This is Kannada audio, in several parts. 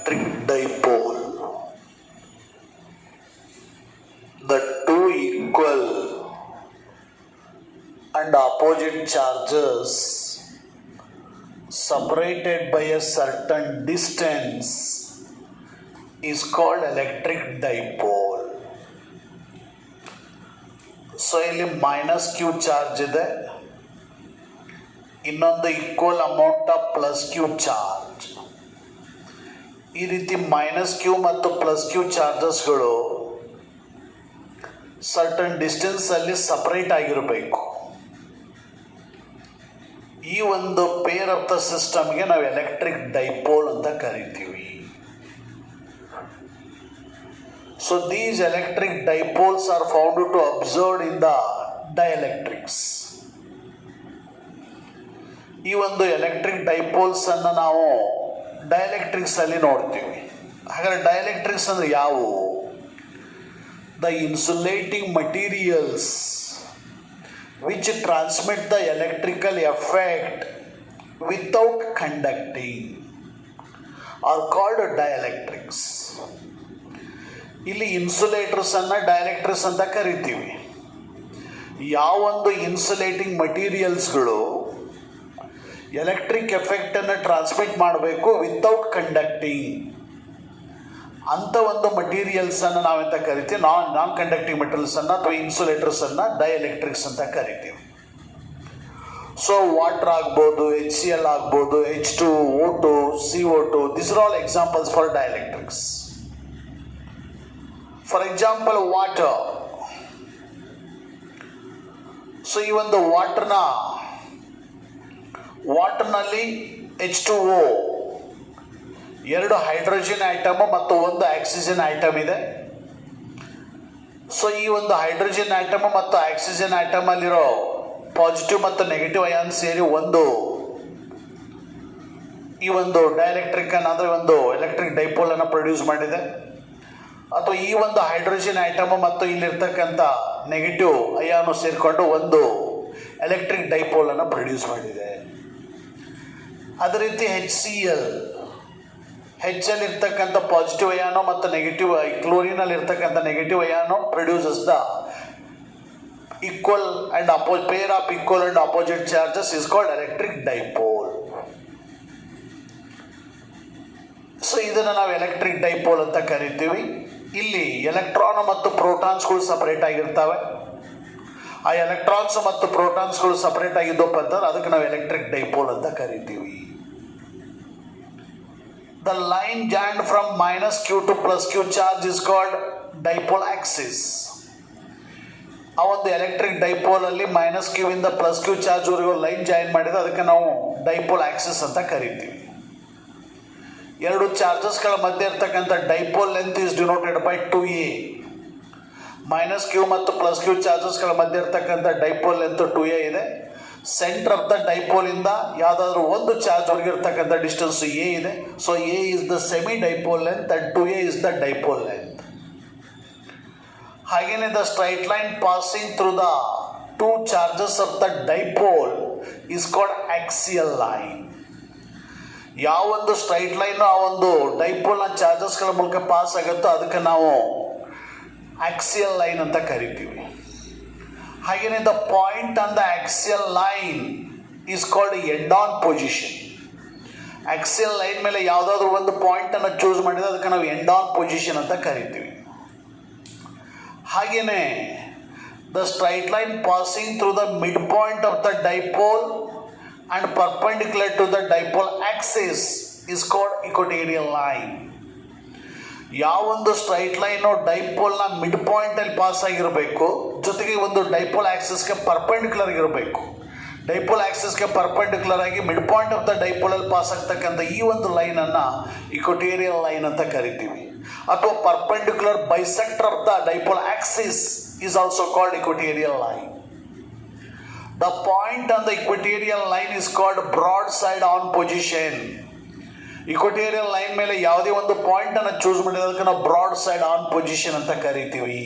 electric dipole. The two equal and opposite charges separated by a certain distance is called electric dipole. So ಇಲ್ಲಿ ಮೈನಸ್ ಕ್ಯೂ ಚಾರ್ಜ್ ಇದೆ, ಇನ್ನೊಂದು equal amount of plus Q charge. ಈ ರೀತಿ ಮೈನಸ್ ಕ್ಯೂ ಮತ್ತು ಪ್ಲಸ್ ಕ್ಯೂ ಚಾರ್ಜಸ್ಗಳು ಸರ್ಟನ್ ಡಿಸ್ಟೆನ್ಸ್ ಅಲ್ಲಿ ಸಪರೇಟ್ ಆಗಿರಬೇಕು. ಈ ಒಂದು ಪೇರ್ ಆಫ್ ದ ಸಿಸ್ಟಮ್ಗೆ ನಾವು ಎಲೆಕ್ಟ್ರಿಕ್ ಡೈಪೋಲ್ ಅಂತ ಕರಿತೀವಿ. So these electric dipoles are found to observed in the dielectrics. ಈ ಒಂದು ಎಲೆಕ್ಟ್ರಿಕ್ ಡೈಪೋಲ್ಸ್ ಅನ್ನು ನಾವು ಡೈಎಲೆಕ್ಟ್ರಿಕ್ಸ್ ಅಲ್ಲಿ ನೋಡ್ತೀವಿ. ಹಾಗಾದ್ರೆ ಡೈಎಲೆಕ್ಟ್ರಿಕ್ಸ್ ಅಂದ್ರೆ ಯಾವುವು? The insulating materials which transmit the electrical effect without conducting are called dielectrics. ಇಲ್ಲಿ ಇನ್ಸುಲೇಟರ್ಸ್ ಅನ್ನ ಡೈಎಲೆಕ್ಟ್ರಿಕ್ಸ್ ಅಂತ ಕರಿತೀವಿ. ಯಾವೊಂದು ಇನ್ಸುಲೇಟಿಂಗ್ ಮಟೀರಿಯಲ್ಸ್ಗಳು ಎಲೆಕ್ಟ್ರಿಕ್ ಎಫೆಕ್ಟ್ ಅನ್ನು ಟ್ರಾನ್ಸ್ಮಿಟ್ ಮಾಡಬೇಕು ವಿತೌಟ್ ಕಂಡಕ್ಟಿಂಗ್ ಅಂತ ಒಂದು ಮಟೀರಿಯಲ್ಸ್ ಅನ್ನು ನಾವೆಂತ ಕರಿತೀವಿ? ನಾನ್ ಕಂಡಕ್ಟಿಂಗ್ ಮೆಟೀರಿಯಲ್ಸ್ ಅನ್ನ ಅಥವಾ ಇನ್ಸುಲೇಟರ್ಸ್ ಅನ್ನ ಡೈಎಲೆಕ್ಟ್ರಿಕ್ಸ್ ಅಂತ ಕರಿತೀವಿ. ಸೊ ವಾಟರ್ ಆಗ್ಬೋದು, HCl ಆಗ್ಬೋದು, H2, O2, CO2, these are all examples for dielectrics. For example, water. So ಈ ಒಂದು ವಾಟರ್ನಲ್ಲಿ H2O, ಎರಡು ಹೈಡ್ರೋಜನ್ ಐಟಮ್ ಮತ್ತು ಒಂದು ಆಕ್ಸಿಜನ್ ಐಟಮ್ ಇದೆ. ಸೊ ಈ ಒಂದು ಹೈಡ್ರೋಜನ್ ಐಟಮ್ ಮತ್ತು ಆಕ್ಸಿಜನ್ ಐಟಮ್ ಅಲ್ಲಿರೋ ಪಾಸಿಟಿವ್ ಮತ್ತು ನೆಗೆಟಿವ್ ಅಯಾನ್ ಸೇರಿ ಈ ಒಂದು ಡೈಎಲೆಕ್ಟ್ರಿಕ್ ಅನ್ನ ಅಂದ್ರೆ ಒಂದು ಎಲೆಕ್ಟ್ರಿಕ್ ಡೈಪೋಲ್ ಅನ್ನು ಪ್ರೊಡ್ಯೂಸ್ ಮಾಡಿದೆ. ಅಥವಾ ಈ ಒಂದು ಹೈಡ್ರೋಜನ್ ಐಟಮ್ ಮತ್ತು ಇಲ್ಲಿರ್ತಕ್ಕಂಥ ನೆಗೆಟಿವ್ ಅಯಾನು ಸೇರಿಕೊಂಡು ಒಂದು ಎಲೆಕ್ಟ್ರಿಕ್ ಡೈಪೋಲ್ ಅನ್ನು ಪ್ರೊಡ್ಯೂಸ್ ಮಾಡಿದೆ. ಅದೇ ರೀತಿ HCl ಇರ್ತಕ್ಕಂಥ ಪಾಸಿಟಿವ್ ಅಯಾನು ಮತ್ತು ನೆಗೆಟಿವ್, ಕ್ಲೋರಿನ್ ಅಲ್ಲಿ ಇರ್ತಕ್ಕಂಥ negative ion produces the equal and pair of equal and opposite charges is called electric dipole. So ಇದನ್ನು ನಾವು ಎಲೆಕ್ಟ್ರಿಕ್ ಡೈಪೋಲ್ ಅಂತ ಕರಿತೀವಿ. ಇಲ್ಲಿ ಎಲೆಕ್ಟ್ರಾನ್ ಮತ್ತು ಪ್ರೋಟಾನ್ಸ್ಗಳು ಸಪರೇಟ್ ಆಗಿರ್ತವೆ. ಆ ಎಲೆಕ್ಟ್ರಾನ್ಸ್ ಮತ್ತು ಪ್ರೋಟಾನ್ಸ್ಗಳು ಸಪರೇಟ್ ಆಗಿದ್ದಪ್ಪ ಅಂತಂದ್ರೆ ಅದಕ್ಕೆ ನಾವು ಎಲೆಕ್ಟ್ರಿಕ್ ಡೈಪೋಲ್ ಅಂತ ಕರಿತೀವಿ. The line joint from minus Q to plus Q charge is called dipole axis. ಆ ಒಂದು ಎಲೆಕ್ಟ್ರಿಕ್ ಡೈಪೋಲ್ ಅಲ್ಲಿ ಮೈನಸ್ ಕ್ಯೂ ಇಂದ ಪ್ಲಸ್ ಕ್ಯೂ ಚಾರ್ಜ್ ವರೆಗೂ ಲೈನ್ ಜಾಯಿನ್ ಮಾಡಿದ್ರೆ ಅದಕ್ಕೆ ನಾವು ಡೈಪೋಲ್ ಆಕ್ಸಿಸ್ ಅಂತ ಕರಿತೀವಿ. ಎರಡು ಚಾರ್ಜಸ್ಗಳ ಮಧ್ಯೆ ಇರ್ತಕ್ಕಂಥ dipole length is denoted by 2a. Minus Q ಮತ್ತು ಪ್ಲಸ್ ಕ್ಯೂ ಚಾರ್ಜಸ್ಗಳ ಮಧ್ಯೆ ಇರ್ತಕ್ಕಂಥ ಡೈಪೋಲ್ ಲೆಂತ್ 2a ಇದೆ. ಸೆಂಟರ್ ಆಫ್ ದ ಡೈಪೋಲ್ ಇಂದ ಯಾವುದಾದ್ರೂ ಒಂದು ಚಾರ್ಜ್ ವರೆಗೆ ಇರ್ತಕ್ಕಂಥ ಡಿಸ್ಟೆನ್ಸ್ a ಇದೆ. So a is the semi dipole length and 2a is the dipole length. ಹಾಗೇನೆ the straight line passing through the two charges of the dipole is called axial line. ಯಾವೊಂದು ಸ್ಟ್ರೈಟ್ ಲೈನ್ ಆ ಒಂದು ಡೈಪೋಲ್ನ ಚಾರ್ಜಸ್ಗಳ ಮೂಲಕ ಪಾಸ್ ಆಗುತ್ತೋ ಅದಕ್ಕೆ ನಾವು ಆಕ್ಸಿಯಲ್ ಲೈನ್ ಅಂತ ಕರಿತೀವಿ. ಹಾಗೇನೆ the point on the axial line is called end on position. Axial line ಮೇಲೆ ಯಾವುದಾದ್ರೂ ಒಂದು ಪಾಯಿಂಟ್ ಅನ್ನು ಚೂಸ್ ಮಾಡಿದ್ರೆ ಅದಕ್ಕೆ ನಾವು ಎಂಡ್ ಆನ್ ಪೊಸಿಷನ್ ಅಂತ ಕರಿತೀವಿ. ಹಾಗೇನೆ the straight line passing through the mid point of the dipole and perpendicular to the dipole axis is called equatorial line. ಯಾವೊಂದು ಸ್ಟ್ರೈಟ್ ಲೈನು ಡೈಪೋಲ್ನ ಮಿಡ್ ಪಾಯಿಂಟ್ ಅಲ್ಲಿ ಪಾಸ್ ಆಗಿರಬೇಕು, ಜೊತೆಗೆ ಒಂದು ಡೈಪೋಲ್ ಆಕ್ಸಿಸ್ಗೆ ಪರ್ಪೆಂಡಿಕ್ಯುಲರ್ ಆಗಿರಬೇಕು. ಡೈಪೋಲ್ ಆಕ್ಸಿಸ್ಗೆ ಪರ್ಪೆಂಡಿಕ್ಯುಲರ್ ಆಗಿ mid point of the dipole ಅಲ್ಲಿ ಪಾಸ್ ಆಗ್ತಕ್ಕಂಥ ಈ ಒಂದು ಲೈನ್ ಅನ್ನ ಇಕ್ವಟೋರಿಯಲ್ ಲೈನ್ ಅಂತ ಕರಿತೀವಿ. ಅಥವಾ perpendicular bisector of the dipole Axis is also called equatorial line. The point on the equatorial line is called broadside on position. Equatorial line ಮೇಲೆ ಯಾವುದೇ ಒಂದು ಪಾಯಿಂಟ್ ಅನ್ನು ಚೂಸ್ ಮಾಡಿರೋದಕ್ಕೆ ನಾವು ಬ್ರಾಡ್ ಸೈಡ್ ಆನ್ ಪೊಸಿಷನ್ ಅಂತ ಕರಿತೀವಿ.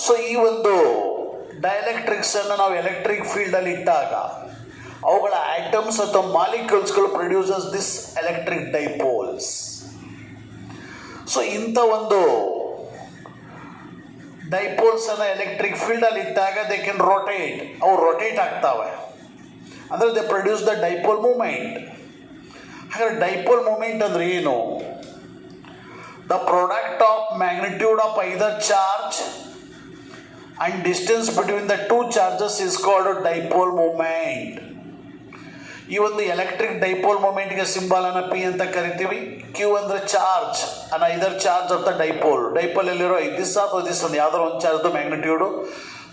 ಸೊ ಈ ಒಂದು ಡೈಎಲೆಕ್ಟ್ರಿಕ್ಸ್ ಅನ್ನು ನಾವು ಎಲೆಕ್ಟ್ರಿಕ್ ಫೀಲ್ಡ್ ಅಲ್ಲಿ ಇಟ್ಟಾಗ ಅವುಗಳ ಆಟಮ್ಸ್ ಅಥವಾ ಮಾಲಿಕ್ಯೂಲ್ಸ್ಗಳು produces this electric dipoles. So ಇಂಥ ಒಂದು ಡೈಪೋಲ್ಸ್ ಅನ್ನ ಎಲೆಕ್ಟ್ರಿಕ್ ಫೀಲ್ಡ್ ಅಲ್ಲಿ ಇಟ್ಟಾಗ ದೇ ಕ್ಯಾನ್ ರೊಟೇಟ್, ಅವು ರೊಟೇಟ್ ಆಗ್ತಾವೆ, ಅಂದರೆ they produce the dipole moment. ಹಾಗಾದ್ರೆ ಡೈಪೋಲ್ ಮೂಮೆಂಟ್ ಅಂದ್ರೆ ಏನು? The product of magnitude of either charge and distance between the two charges is called a dipole moment. ಈ ಒಂದು ಎಲೆಕ್ಟ್ರಿಕ್ ಡೈಪೋಲ್ ಮೂಮೆಂಟ್ಗೆ ಸಿಂಬಲ್ ಅನ್ನ ಪಿ ಅಂತ ಕರಿತೀವಿ. ಕ್ಯೂ ಅಂದ್ರೆ ಚಾರ್ಜ್ ಅನ್ನ either charge of the dipole. Dipole ಎಲ್ಲಿರೋ ದಿಸ್ ಅಥವಾ ದಿಸ್ ಒಂದು ಯಾವ್ದಾರು ಒಂದು ಚಾರ್ಜ್ ಮ್ಯಾಗ್ನಿಟ್ಯೂಡು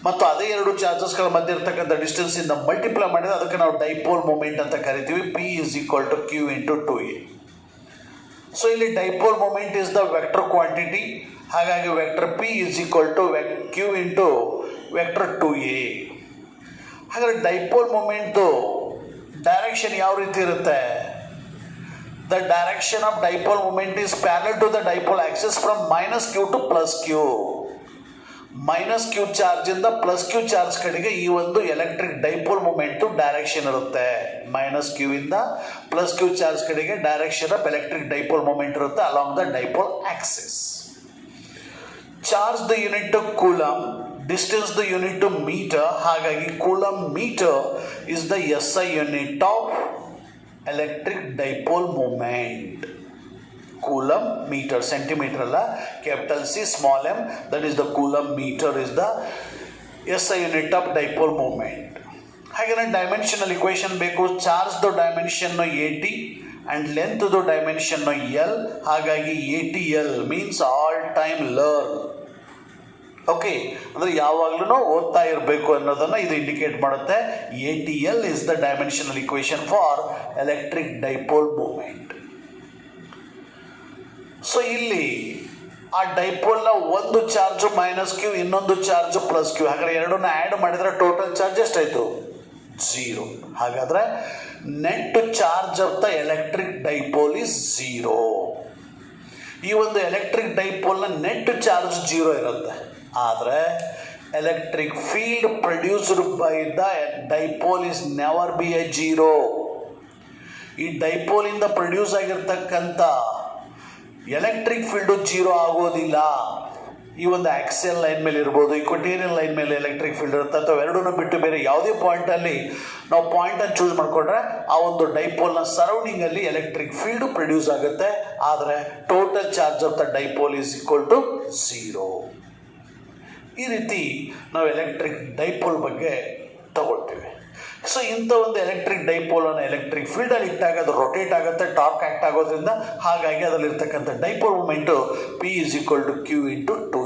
ಮತ್ತು ಅದೇ ಎರಡು ಚಾರ್ಜಸ್ಗಳ ಮಧ್ಯೆ ಇರ್ತಕ್ಕಂಥ ಡಿಸ್ಟೆನ್ಸ್ ಇಂದ ಮಲ್ಟಿಪ್ಲೈ ಮಾಡಿದ್ರೆ ಅದಕ್ಕೆ ನಾವು ಡೈಪೋಲ್ ಮೂಮೆಂಟ್ ಅಂತ ಕರಿತೀವಿ. P is equal to Q into 2a. So ಇಲ್ಲಿ dipole moment is the vector quantity. ಹಾಗಾಗಿ vector P is equal to Q into vector 2a. ಹಾಗಾದ್ರೆ ಡೈಪೋಲ್ ಮೂಮೆಂಟ್ದು ಡೈರೆಕ್ಷನ್ ಯಾವ ರೀತಿ ಇರುತ್ತೆ? The direction of dipole moment is parallel to the dipole axis from minus Q to plus Q. Minus Q charge ಇಂದ ಪ್ಲಸ್ ಕ್ಯೂ ಚಾರ್ಜ್ ಕಡೆಗೆ ಈ ಒಂದು ಎಲೆಕ್ಟ್ರಿಕ್ ಡೈಪೋಲ್ ಮೂಮೆಂಟ್ ಡೈರೆಕ್ಷನ್ ಇರುತ್ತೆ. ಮೈನಸ್ ಕ್ಯೂ ಇಂದ ಪ್ಲಸ್ ಕ್ಯೂ ಚಾರ್ಜ್ ಕಡೆಗೆ direction of electric dipole moment ಇರುತ್ತೆ along the dipole axis. Charge the unit to coulomb, distance the unit to metre. ಹಾಗಾಗಿ coulomb metre is the SI unit of electric dipole moment. Coulomb metre, centimetre ಅಲ್ಲ, capital C small m, that is the coulomb metre is the SI unit of dipole moment. ಹಾಗೆ ಡೈಮೆನ್ಷನಲ್ ಇಕ್ವೇಶನ್ ಬೇಕು. ಚಾರ್ಜ್ದು ಡೈಮೆನ್ಷನ್ AT ಆ್ಯಂಡ್ ಲೆಂತ್ದು ಡೈಮೆನ್ಷನ್ L. ಹಾಗಾಗಿ ATL means all time learn. Okay, ಅಂದರೆ ಯಾವಾಗಲೂ ಓದ್ತಾ ಇರಬೇಕು ಅನ್ನೋದನ್ನು ಇದು ಇಂಡಿಕೇಟ್ ಮಾಡುತ್ತೆ. ATL is the dimensional equation for electric dipole moment. So ಇಲ್ಲಿ ಆ ಡೈಪೋಲ್ನ ಒಂದು ಚಾರ್ಜ್ ಮೈನಸ್ ಕ್ಯೂ, ಇನ್ನೊಂದು ಚಾರ್ಜ್ ಪ್ಲಸ್ ಕ್ಯೂ. ಹಾಗಾದ್ರೆ ಎರಡನ್ನ ಆ್ಯಡ್ ಮಾಡಿದ್ರೆ ಟೋಟಲ್ ಚಾರ್ಜ್ ಎಷ್ಟಾಯಿತು? 0. ಹಾಗಾದ್ರೆ net charge of the electric dipole is 0. ಈ ಒಂದು ಎಲೆಕ್ಟ್ರಿಕ್ ಡೈಪೋಲ್ನ ನೆಟ್ ಚಾರ್ಜ್ 0 ಇರುತ್ತೆ. ಆದರೆ electric field produced by the dipole is never be A 0. ಈ ಡೈಪೋಲಿಂದ ಪ್ರೊಡ್ಯೂಸ್ ಆಗಿರ್ತಕ್ಕಂಥ ಎಲೆಕ್ಟ್ರಿಕ್ ಫೀಲ್ಡು 0 ಆಗೋದಿಲ್ಲ. ಈ ಒಂದು ಆಕ್ಸಿಯಲ್ ಲೈನ್ ಮೇಲೆ ಇರ್ಬೋದು, ಇಕ್ವಟೇರಿಯನ್ ಲೈನ್ ಮೇಲೆ ಎಲೆಕ್ಟ್ರಿಕ್ ಫೀಲ್ಡ್ ಇರುತ್ತೆ, ಅಥವಾ ಎರಡನ್ನೂ ಬಿಟ್ಟು ಬೇರೆ ಯಾವುದೇ ಪಾಯಿಂಟಲ್ಲಿ ನಾವು ಪಾಯಿಂಟನ್ನು ಚೂಸ್ ಮಾಡಿಕೊಂಡ್ರೆ ಆ ಒಂದು ಡೈಪೋಲ್ನ ಸರೌಂಡಿಂಗಲ್ಲಿ ಎಲೆಕ್ಟ್ರಿಕ್ ಫೀಲ್ಡು ಪ್ರೊಡ್ಯೂಸ್ ಆಗುತ್ತೆ. ಆದರೆ total charge of the dipole is equal to 0. ಈ ರೀತಿ ನಾವು ಎಲೆಕ್ಟ್ರಿಕ್ ಡೈಪೋಲ್ ಬಗ್ಗೆ ತಗೊಳ್ತೀವಿ. ಸೊ ಇಂಥ ಒಂದು ಎಲೆಕ್ಟ್ರಿಕ್ ಡೈಪೋಲನ್ನು ಎಲೆಕ್ಟ್ರಿಕ್ ಫೀಲ್ಡಲ್ಲಿ ಇಟ್ಟಾಗ ಅದು ರೊಟೇಟ್ ಆಗುತ್ತೆ, ಟಾರ್ಕ್ ಆ್ಯಕ್ಟ್ ಆಗೋದ್ರಿಂದ. ಹಾಗಾಗಿ ಅದರಲ್ಲಿರ್ತಕ್ಕಂಥ dipole moment P is equal to Q into 2